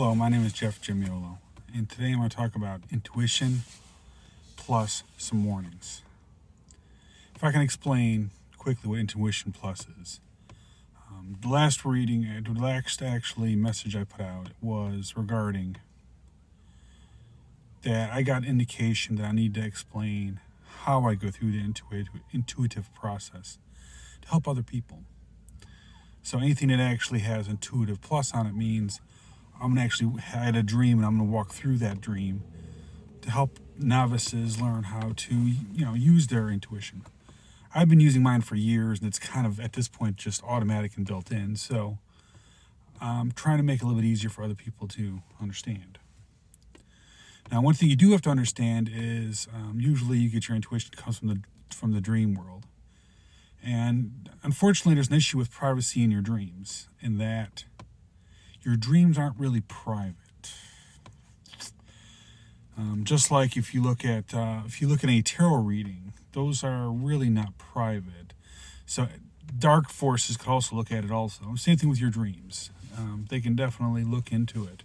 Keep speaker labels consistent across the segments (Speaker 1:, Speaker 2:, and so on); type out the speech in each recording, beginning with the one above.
Speaker 1: Hello, my name is Jeff Gimiolo, and today I'm going to talk about intuition plus some warnings. If I can explain quickly what intuition plus is. The last message I put out was regarding that I got indication that I need to explain how I go through the intuitive process to help other people. So anything that actually has intuitive plus on it means I'm going to actually had a dream and I'm going to walk through that dream to help novices learn how to, use their intuition. I've been using mine for years and it's kind of at this point just automatic and built in. So I'm trying to make it a little bit easier for other people to understand. Now, one thing you do have to understand is usually you get your intuition comes from the dream world. And unfortunately, there's an issue with privacy in your dreams in that your dreams aren't really private. Just like if you look at a tarot reading, those are really not private. So dark forces could also look at it also. Same thing with your dreams. They can definitely look into it.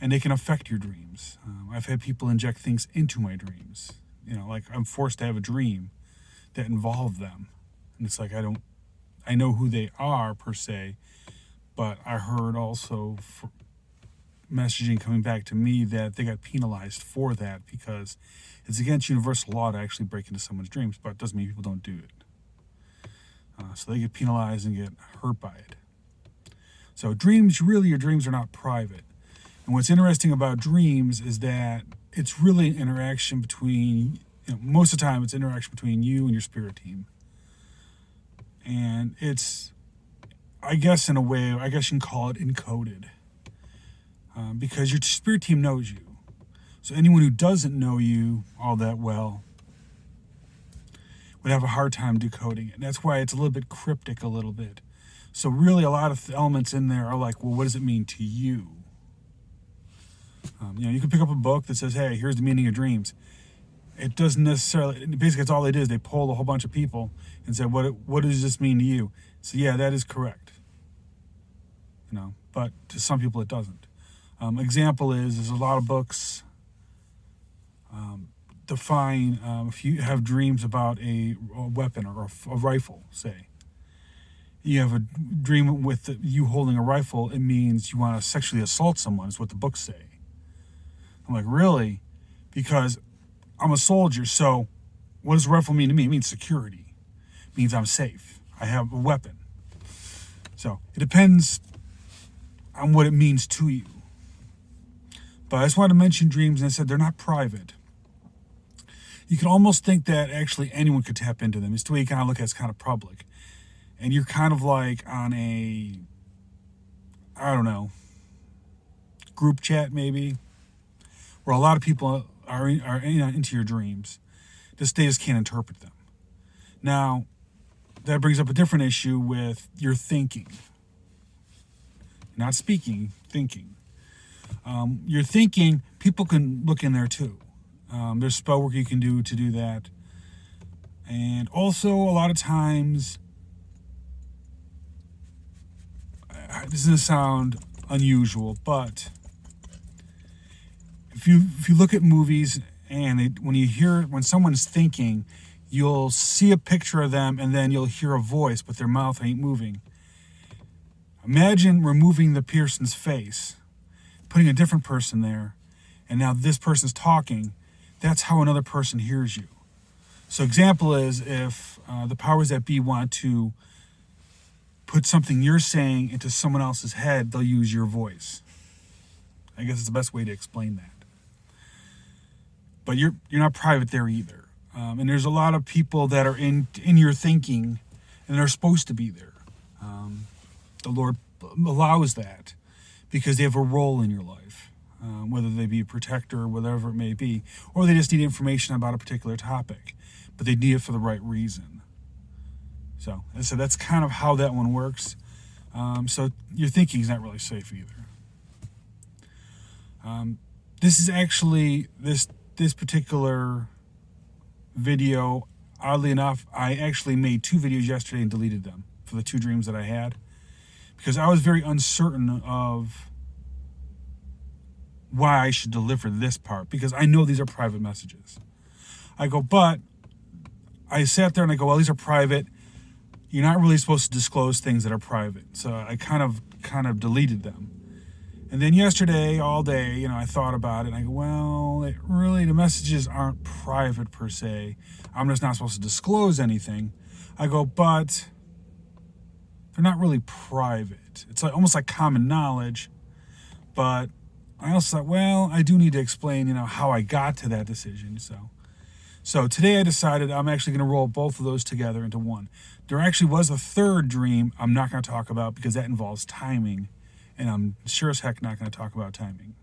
Speaker 1: And they can affect your dreams. I've had people inject things into my dreams. Like I'm forced to have a dream that involved them. And it's like I know who they are per se, but I heard also messaging coming back to me that they got penalized for that because it's against universal law to actually break into someone's dreams, but it doesn't mean people don't do it. So they get penalized and get hurt by it. So your dreams are not private. And what's interesting about dreams is that it's really an interaction between, most of the time it's interaction between you and your spirit team. And it's, in a way, you can call it encoded. Because your spirit team knows you. So anyone who doesn't know you all that well would have a hard time decoding it. And that's why it's a little bit cryptic a little bit. So really a lot of elements in there are like, well, what does it mean to you? You can pick up a book that says, hey, here's the meaning of dreams. It doesn't necessarily, basically it's all they did is they polled a whole bunch of people and said, what does this mean to you? So yeah, that is correct. But to some people it doesn't. Example is, there's a lot of books define if you have dreams about a weapon or a rifle, say. You have a dream with you holding a rifle, it means you want to sexually assault someone, is what the books say. I'm like, really? Because I'm a soldier, so what does a rifle mean to me? It means security. It means I'm safe. I have a weapon. So it depends on what it means to you. But I just wanted to mention dreams, and I said they're not private. You can almost think that actually anyone could tap into them. It's the way you kind of look at it, it's kind of public. And you're kind of like on a, group chat maybe, where a lot of people are into your dreams. They just can't interpret them. Now, that brings up a different issue with your thinking. Not speaking, thinking. Your thinking, people can look in there too. There's spell work you can do to do that. And also, a lot of times, this doesn't sound unusual, but if you look at movies and when someone's thinking, you'll see a picture of them and then you'll hear a voice, but their mouth ain't moving. Imagine removing the person's face, putting a different person there, and now this person's talking. That's how another person hears you. So example is if the powers that be want to put something you're saying into someone else's head, they'll use your voice. I guess it's the best way to explain that. But you're not private there either. And there's a lot of people that are in your thinking, and they're supposed to be there. The Lord allows that because they have a role in your life, whether they be a protector or whatever it may be, or they just need information about a particular topic, but they need it for the right reason. So that's kind of how that one works. So your thinking is not really safe either. This is actually, this particular video, oddly enough, I actually made 2 videos yesterday and deleted them for the 2 dreams that I had, because I was very uncertain of why I should deliver this part, because I know these are private messages. I go, but I sat there and I go, well, these are private. You're not really supposed to disclose things that are private. So I kind of deleted them. And then yesterday, all day, I thought about it. And I go, well, the messages aren't private per se. I'm just not supposed to disclose anything. I go, but they're not really private. It's like almost like common knowledge. But I also thought, well, I do need to explain, how I got to that decision. So today I decided I'm actually going to roll both of those together into one. There actually was a third dream I'm not going to talk about because that involves timing. And I'm sure as heck not going to talk about timing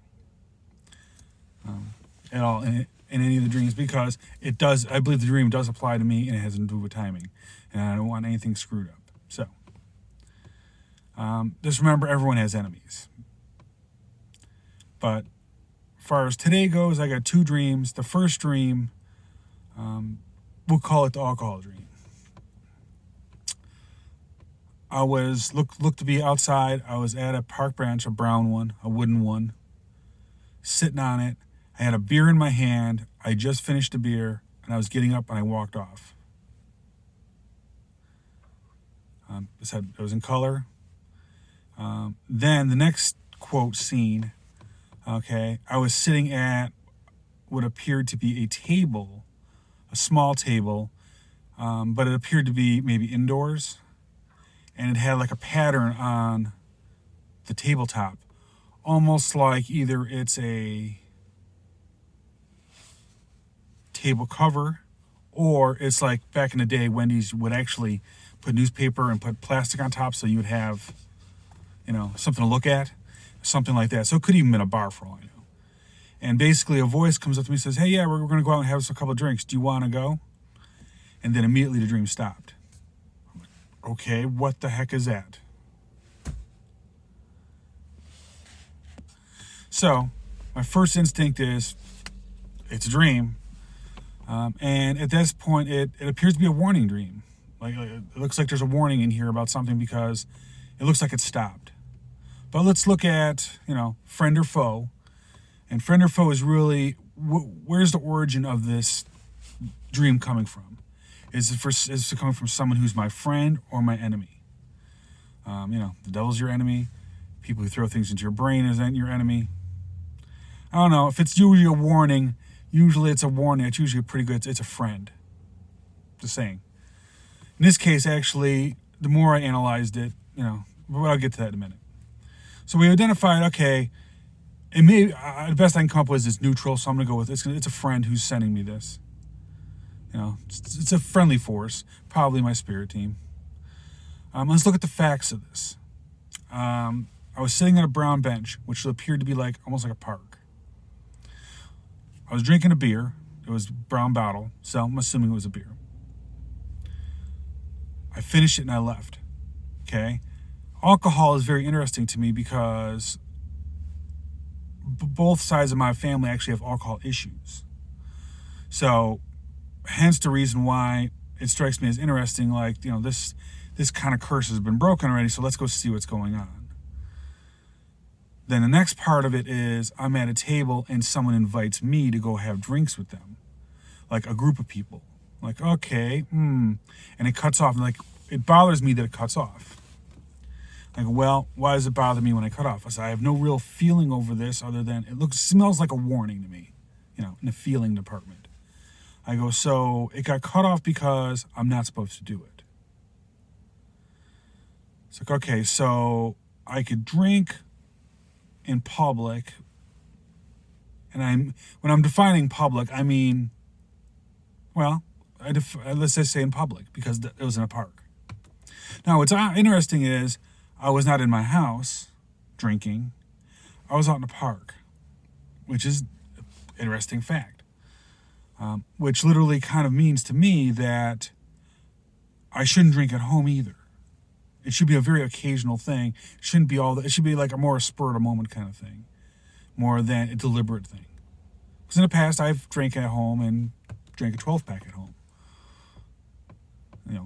Speaker 1: at all in any of the dreams, because it does. I believe the dream does apply to me, and it has to do with timing, and I don't want anything screwed up. So just remember, everyone has enemies. But as far as today goes, I got two dreams. The first dream, we'll call it the alcohol dream. I was looked to be outside. I was at a park bench, a brown one, a wooden one, sitting on it. I had a beer in my hand. I just finished a beer, and I was getting up, and I walked off. It was in color. Then the next quote scene, okay, I was sitting at what appeared to be a table, a small table, but it appeared to be maybe indoors. And it had like a pattern on the tabletop, almost like either it's a table cover, or it's like back in the day, Wendy's would actually put newspaper and put plastic on top so you would have, something to look at, something like that. So it could even been a bar for all I know. And basically a voice comes up to me and says, hey, yeah, we're going to go out and have us a couple of drinks. Do you want to go? And then immediately the dream stopped. Okay, what the heck is that? So, my first instinct is, it's a dream. And at this point, it appears to be a warning dream. Like, it looks like there's a warning in here about something because it looks like it stopped. But let's look at, friend or foe. And friend or foe is really, where's the origin of this dream coming from? Is it coming from someone who's my friend or my enemy? The devil's your enemy. People who throw things into your brain isn't your enemy. I don't know. If it's usually a warning, it's a warning. It's usually pretty good. It's a friend. Just saying. In this case, actually, the more I analyzed it, but I'll get to that in a minute. So we identified, okay, it may, the best I can come up with is neutral, so I'm going to go with it's a friend who's sending me this. It's a friendly force, probably my spirit team. Let's look at the facts of this. I was sitting on a brown bench, which appeared to be almost like a park. I was drinking a beer. It was a brown bottle, so I'm assuming it was a beer. I finished it and I left. Okay? Alcohol is very interesting to me because both sides of my family actually have alcohol issues. So, hence the reason why it strikes me as interesting, this kind of curse has been broken already, so let's go see what's going on. Then the next part of it is I'm at a table and someone invites me to go have drinks with them. Like a group of people. Okay, and it cuts off. It bothers me that it cuts off. Well, why does it bother me when I cut off? I said, I have no real feeling over this other than smells like a warning to me, in the feeling department. I go, so it got cut off because I'm not supposed to do it. It's okay, so I could drink in public, and when I'm defining public, I mean, let's just say in public, because it was in a park. Now, what's interesting is I was not in my house drinking. I was out in a park, which is an interesting fact. Which literally kind of means to me that I shouldn't drink at home either. It should be a very occasional thing. It shouldn't be it should be like a more spur of the moment kind of thing, more than a deliberate thing. Because in the past, I've drank at home and drank a 12-pack at home.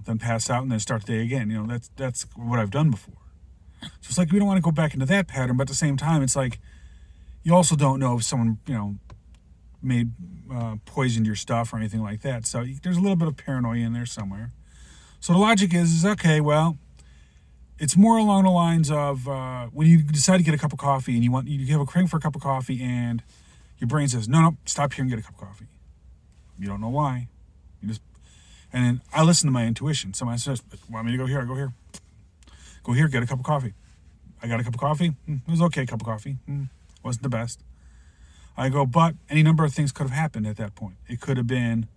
Speaker 1: Then pass out and then start the day again. That's what I've done before. So it's we don't want to go back into that pattern, but at the same time, it's You also don't know if someone, made poisoned your stuff or anything like that. So there's a little bit of paranoia in there somewhere. So the logic is okay, well, it's more along the lines of when you decide to get a cup of coffee and you have a craving for a cup of coffee and your brain says, no, stop here and get a cup of coffee. You don't know why. And then I listen to my intuition. Somebody says, want me to go here? I go here. Go here, get a cup of coffee. I got a cup of coffee. It was okay, cup of coffee. Wasn't the best. I go, but any number of things could have happened at that point. It could have been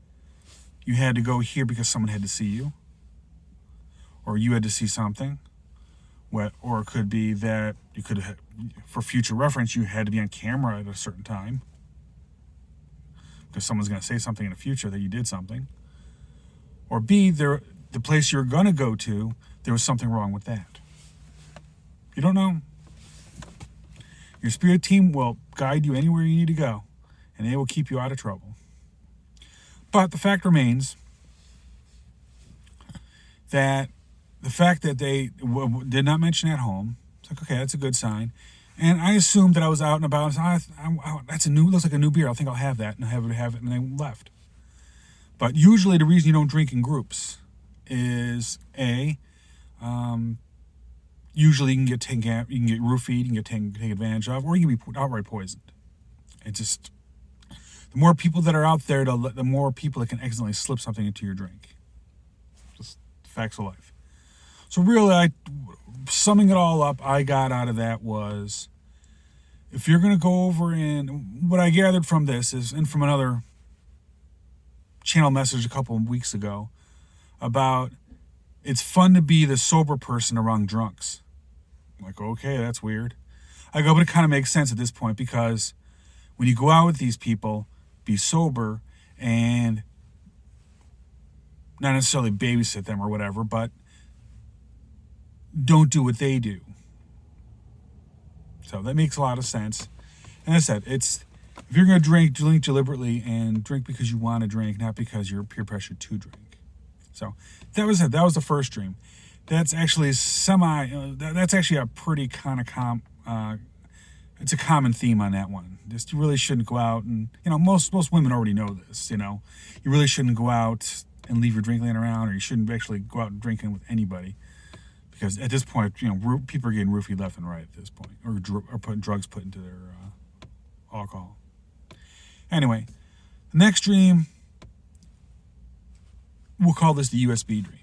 Speaker 1: you had to go here because someone had to see you, or you had to see something, or it could be that you could have, for future reference, you had to be on camera at a certain time because someone's going to say something in the future that you did something, or B, the place you're going to go to, there was something wrong with that. You don't know. Your spirit team will guide you anywhere you need to go, and they will keep you out of trouble. But the fact remains that the fact that they did not mention at home, it's like, okay, that's a good sign. And I assumed that I was out and about. Looks like a new beer. I think I'll have that, and have it, and they left. But usually the reason you don't drink in groups is usually you can get roofied, you can get taken advantage of, or you can be outright poisoned. It just, the more people that are out there, the more people that can accidentally slip something into your drink. Just facts of life. So really, summing it all up, I got out of that was, if you're going to go over, and what I gathered from this is, and from another channel message a couple of weeks ago, about it's fun to be the sober person around drunks. I'm like, okay, that's weird. I go, but it kind of makes sense at this point, because when you go out with these people, be sober and not necessarily babysit them or whatever, but don't do what they do. So that makes a lot of sense. And as I said, if you're going to drink deliberately, and drink because you want to drink, not because you're peer pressured to drink. So that was it. That was the first dream. That's actually that's actually a pretty kind of it's a common theme on that one. Just, you really shouldn't go out, and most women already know this. You really shouldn't go out and leave your drink laying around, or you shouldn't actually go out drinking with anybody, because at this point, people are getting roofied left and right at this point, or putting drugs put into their alcohol. Anyway, the next dream, we'll call this the USB dream.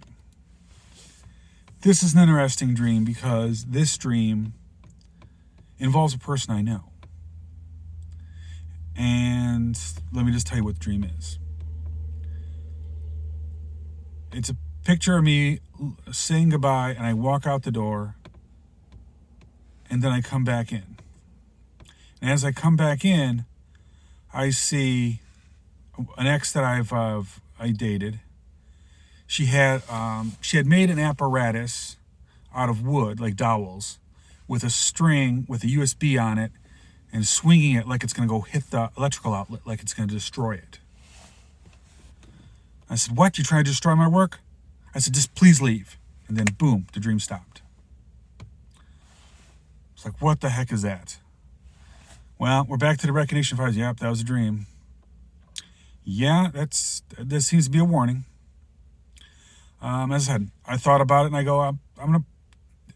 Speaker 1: This is an interesting dream because this dream involves a person I know. And let me just tell you what the dream is. It's a picture of me saying goodbye, and I walk out the door, and then I come back in. And as I come back in, I see an ex that I dated. She had made an apparatus out of wood, like dowels, with a string with a USB on it, and swinging it like it's going to go hit the electrical outlet, like it's going to destroy it. I said, "What? You trying to destroy my work?" I said, "Just please leave." And then boom, the dream stopped. It's like, what the heck is that? Well, we're back to the recognition fires. Yep, that was a dream. Yeah, that seems to be a warning. As I said, I thought about it, and I go, I'm going to,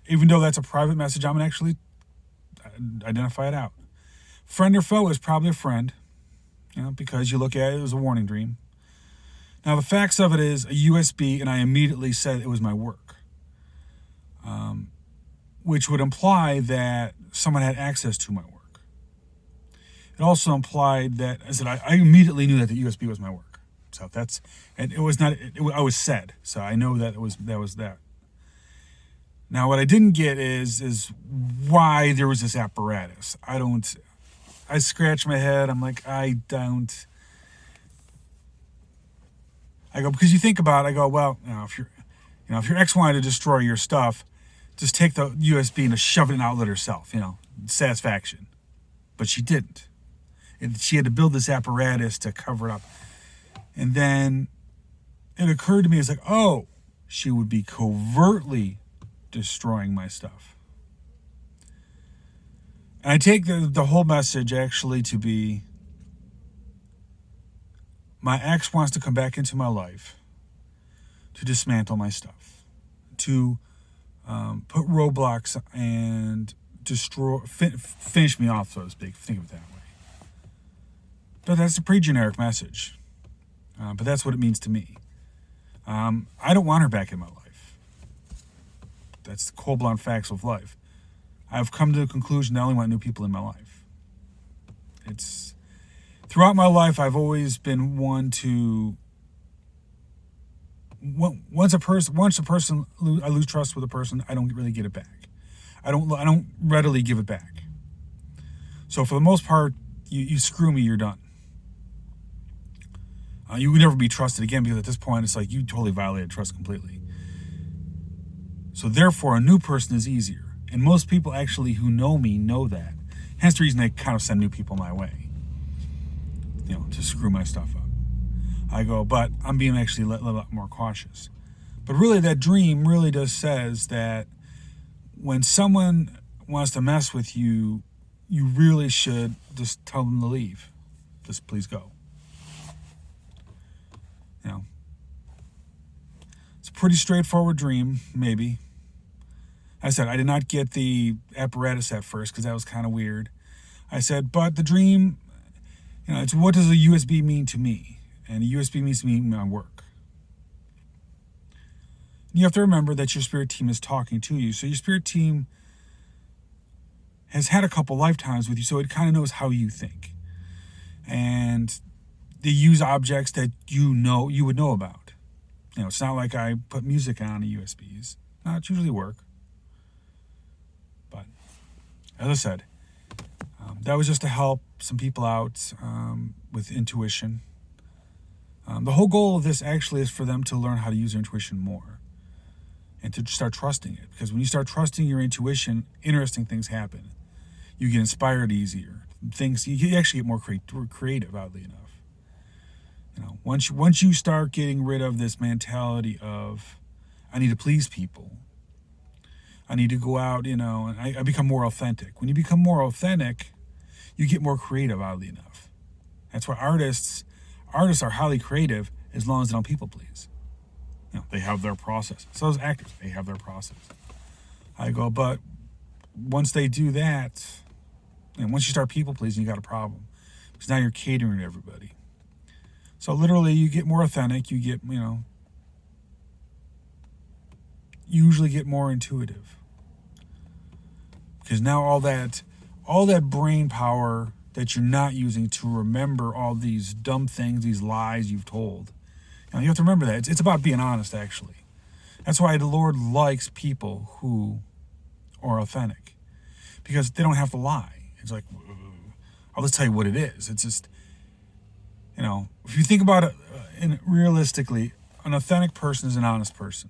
Speaker 1: even though that's a private message, I'm going to actually identify it out. Friend or foe is probably a friend, because you look at it as a warning dream. Now, the facts of it is a USB, and I immediately said it was my work, which would imply that someone had access to my work. It also implied that, I immediately knew that the USB was my work. So and it was not, I was said, so I know that was that. Now, what I didn't get is why there was this apparatus. I scratch my head. I'm like, I go, because you think about it, I go, well, if your ex wanted to destroy your stuff, just take the USB and just shove it in the outlet herself, satisfaction. But she didn't. She had to build this apparatus to cover it up. And then it occurred to me, it's like, oh, she would be covertly destroying my stuff. And I take the whole message actually to be, my ex wants to come back into my life to dismantle my stuff, to put roadblocks and finish me off, so to speak. Think of it that way. But that's a pretty generic message. But that's what it means to me. I don't want her back in my life. That's the cold, blunt facts of life. I've come to the conclusion that I only want new people in my life. Throughout my life, I've always been one to, once I lose trust with a person, I don't really get it back. I don't readily give it back. So for the most part, you screw me, you're done. You would never be trusted again, because at this point, it's like you totally violated trust completely. So therefore, a new person is easier. And most people actually who know me know that. Hence the reason I kind of send new people my way, to screw my stuff up. I go, but I'm being actually a little more cautious. But really, that dream really does says that when someone wants to mess with you, you really should just tell them to leave. Just please go. It's a pretty straightforward dream, maybe. I said I did not get the apparatus at first because that was kind of weird. I said, but the dream, it's what does a USB mean to me? And a USB means to me my work. You have to remember that your spirit team is talking to you. So your spirit team has had a couple lifetimes with you, so it kind of knows how you think. And they use objects that you would know about. It's not like I put music on the USBs. No, it's usually work. But as I said, that was just to help some people out with intuition. The whole goal of this actually is for them to learn how to use their intuition more and to start trusting it. Because when you start trusting your intuition, interesting things happen. You get inspired easier. You actually get more creative, oddly enough. Once you start getting rid of this mentality of, I need to please people, I need to go out, and I become more authentic. When you become more authentic, you get more creative, oddly enough. That's why artists are highly creative as long as they don't people please. They have their process. So as actors, they have their process. I go, but once they do that, and once you start people pleasing, you got a problem. Because now you're catering to everybody. So literally, you get more authentic. You get, usually get more intuitive. Because now all that brain power that you're not using to remember all these dumb things, these lies you've told. You have to remember that. It's about being honest, actually. That's why the Lord likes people who are authentic. Because they don't have to lie. It's like, I'll just tell you what it is. It's just, if you think about it realistically, an authentic person is an honest person.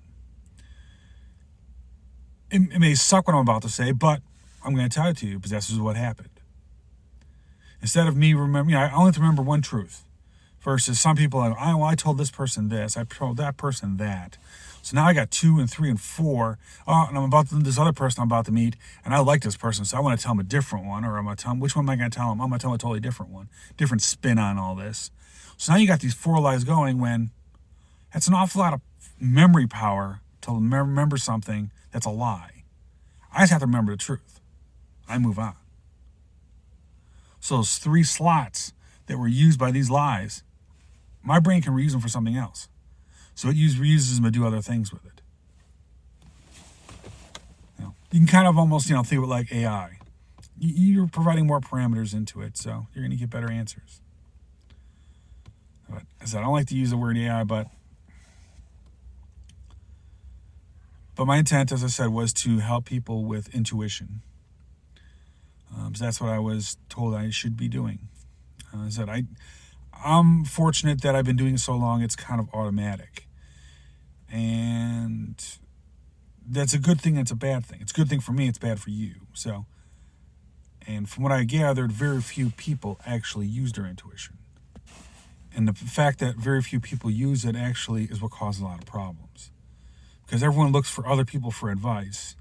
Speaker 1: It may suck what I'm about to say, but I'm going to tell it to you because this is what happened. Instead of me remembering, I only have to remember one truth. Versus some people, I told this person this, I told that person that. So now I got 2 and 3 and 4. Oh, and this other person I'm about to meet, and I like this person, so I want to tell him a different one, or I'm going to tell him, which one am I going to tell him? I'm going to tell him a totally different one. Different spin on all this. So now you got these 4 lies going when that's an awful lot of memory power to remember something that's a lie. I just have to remember the truth. I move on. So those 3 slots that were used by these lies, my brain can reuse them for something else. So it reuses them to do other things with it. You can kind of almost, think of it like AI. You're providing more parameters into it, so you're going to get better answers. But as I said, I don't like to use the word AI, but my intent, as I said, was to help people with intuition. So that's what I was told I should be doing. I said, I'm fortunate that I've been doing it so long, it's kind of automatic. And that's a good thing, that's a bad thing. It's a good thing for me, it's bad for you. So, and from what I gathered, very few people actually use their intuition. And the fact that very few people use it actually is what causes a lot of problems. Because everyone looks for other people for advice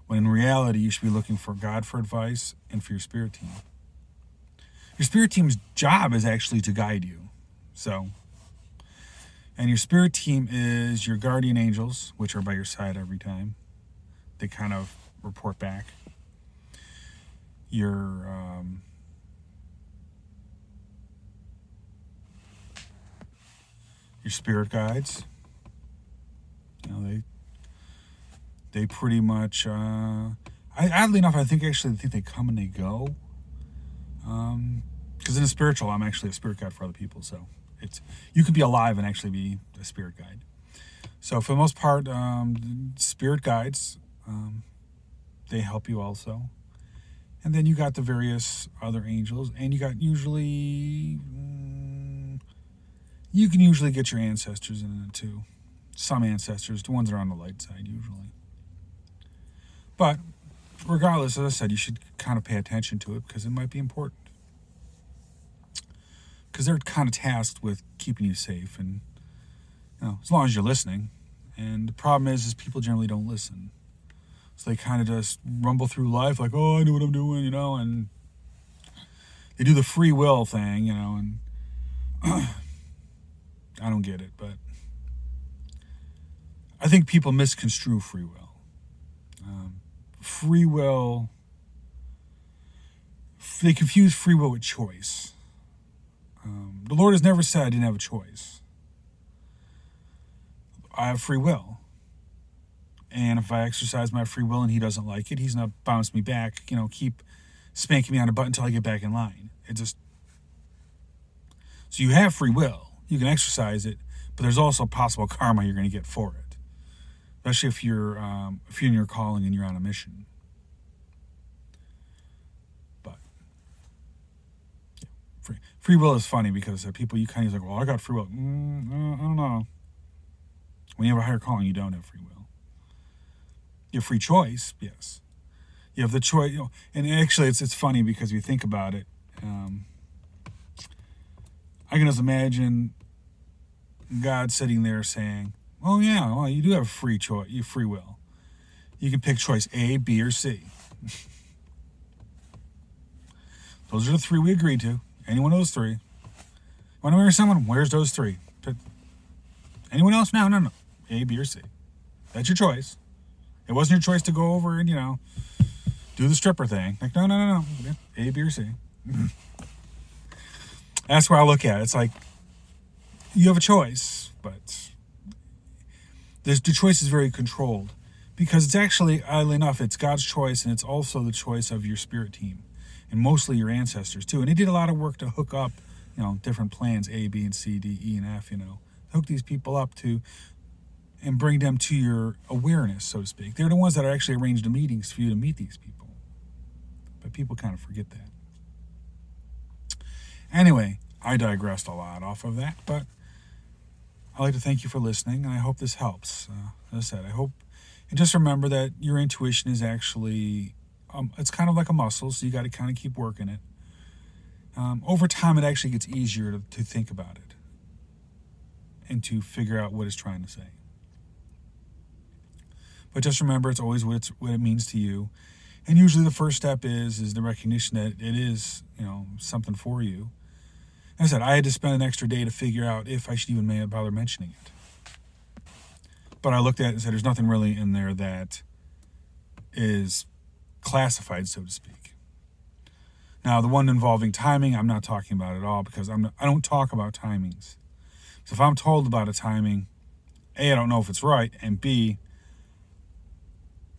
Speaker 1: when in reality you should be looking for God for advice and for your spirit team. Your spirit team's job is actually to guide you. And your spirit team is your guardian angels, which are by your side every time. They kind of report back. Your spirit guides, they pretty much. Oddly enough, I think they come and they go. Because in a spiritual, I'm actually a spirit guide for other people, so you could be alive and actually be a spirit guide. So for the most part, spirit guides, they help you also. And then you got the various other angels, and you got usually, you can usually get your ancestors in it too. Some ancestors, the ones that are on the light side usually. But regardless, as I said, you should kind of pay attention to it because it might be important. Because they're kind of tasked with keeping you safe, and as long as you're listening. And the problem is people generally don't listen. So they kind of just rumble through life like, oh, I know what I'm doing, and they do the free will thing, and I don't get it, but I think people misconstrue free will. Free will, they confuse free will with choice. The Lord has never said I didn't have a choice. I have free will. And if I exercise my free will and he doesn't like it, he's not bounce me back, keep spanking me on a butt until I get back in line. So you have free will. You can exercise it, but there's also possible karma you're going to get for it. Especially if you're in your calling and you're on a mission. But yeah, free will is funny because people you kind of like, well, I got free will. I don't know. When you have a higher calling, you don't have free will. You have free choice, yes. You have the choice, and actually it's funny because if you think about it, I can just imagine God sitting there saying, oh yeah, well, you do have free choice, you free will. You can pick choice A, B, or C. Those are the three we agreed to. Any one of those three. Want to marry someone? Where's those three? Anyone else? No. A, B, or C. That's your choice. It wasn't your choice to go over and, do the stripper thing. Like, no. A, B, or C. That's where I look at it. It's like, you have a choice, but the choice is very controlled. Because it's actually, oddly enough, it's God's choice, and it's also the choice of your spirit team. And mostly your ancestors, too. And they did a lot of work to hook up, different plans, A, B, and C, D, E, and F, hook these people up to and bring them to your awareness, so to speak. They're the ones that are actually arranged the meetings for you to meet these people. But people kind of forget that. Anyway, I digressed a lot off of that, but I'd like to thank you for listening, and I hope this helps. As I said, I hope, and just remember that your intuition is actually, it's kind of like a muscle, so you got to kind of keep working it. Over time, it actually gets easier to think about it and to figure out what it's trying to say. But just remember, it's always what it means to you. And usually the first step is the recognition that it is, something for you. As I said, I had to spend an extra day to figure out if I should even bother mentioning it. But I looked at it and said, there's nothing really in there that is classified, so to speak. Now, the one involving timing, I'm not talking about at all because I don't talk about timings. So if I'm told about a timing, A, I don't know if it's right, and B,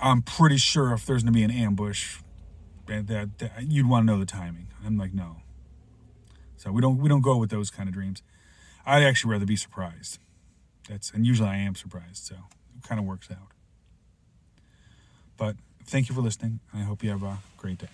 Speaker 1: I'm pretty sure if there's going to be an ambush, that you'd want to know the timing. I'm like, no. So we don't go with those kind of dreams. I'd actually rather be surprised. And usually I am surprised, so it kind of works out. But thank you for listening. I hope you have a great day.